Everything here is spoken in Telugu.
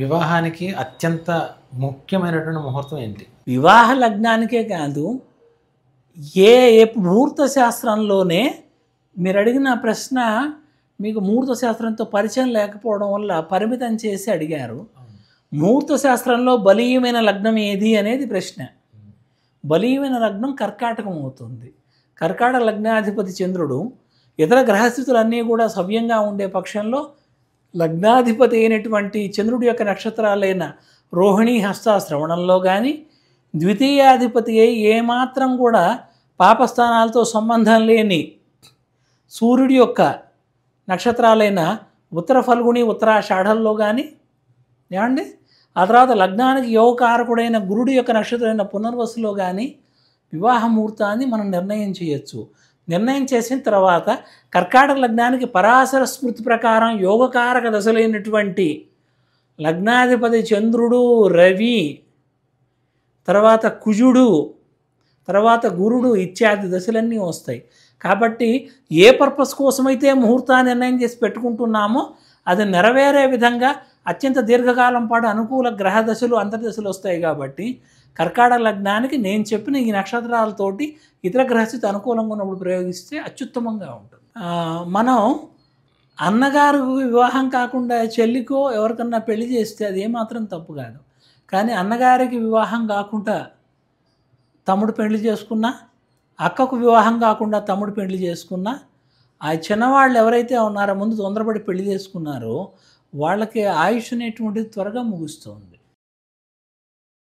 వివాహానికి అత్యంత ముఖ్యమైనటువంటి ముహూర్తం ఏంటి? వివాహ లగ్నానికే కాదు, ఏ ఏ ముహూర్త శాస్త్రంలోనే మీరు అడిగిన ప్రశ్న మీకు ముహూర్త శాస్త్రంతో పరిచయం లేకపోవడం వల్ల పరిమితం చేసి అడిగారు. ముహూర్త శాస్త్రంలో బలీయమైన లగ్నం ఏది అనేది ప్రశ్న. బలీయమైన లగ్నం కర్కాటకం అవుతుంది. కర్కాటక లగ్నాధిపతి చంద్రుడు. ఇతర గ్రహస్థితులన్నీ కూడా సవ్యంగా ఉండే పక్షంలో లగ్నాధిపతి అయినటువంటి చంద్రుడి యొక్క నక్షత్రాలైన రోహిణి, హస్త, శ్రవణంలో కానీ, ద్వితీయాధిపతి అయి ఏమాత్రం కూడా పాపస్థానాలతో సంబంధం లేని సూర్యుడి యొక్క నక్షత్రాలైన ఉత్తర ఫల్గుణి, ఉత్తరాషాఢంలో కానీ ఏమండి, ఆ తర్వాత లగ్నానికి యోగకారకుడైన గురుడి యొక్క నక్షత్రమైన పునర్వసులో కానీ వివాహ ముహూర్తాన్ని మనం నిర్ణయం చేయొచ్చు. నిర్ణయం చేసిన తర్వాత కర్కాటక లగ్నానికి పరాశర స్మృతి ప్రకారం యోగకారక దశలైనటువంటి లగ్నాధిపతి చంద్రుడు, రవి, తర్వాత కుజుడు, తర్వాత గురుడు ఇత్యాది దశలన్నీ వస్తాయి. కాబట్టి ఏ పర్పస్ కోసమైతే ముహూర్తాన్ని నిర్ణయం చేసి పెట్టుకుంటున్నామో అది నెరవేరే విధంగా అత్యంత దీర్ఘకాలం పాటు అనుకూల గ్రహ దశలు, అంతర్దశలు వస్తాయి. కాబట్టి కర్కాటక లగ్నానికి నేను చెప్పిన ఈ నక్షత్రాలతోటి ఇతర గ్రహస్థితి అనుకూలంగా ఉన్నప్పుడు ప్రయోగిస్తే అత్యుత్తమంగా ఉంటుంది. మనం అన్నగారు వివాహం కాకుండా చెల్లికో ఎవరికన్నా పెళ్లి చేస్తే అది ఏమాత్రం తప్పు కాదు. కానీ అన్నగారికి వివాహం కాకుండా తమ్ముడు పెళ్లి చేసుకున్నా, అక్కకు వివాహం కాకుండా తమ్ముడు పెళ్లి చేసుకున్నా, ఆ చిన్నవాళ్ళు ఎవరైతే ఉన్నారో ముందు తొందరపడి పెళ్లి చేసుకున్నారో వాళ్ళకి ఆయుష్ అనేటువంటిది త్వరగా ముగుస్తుంది.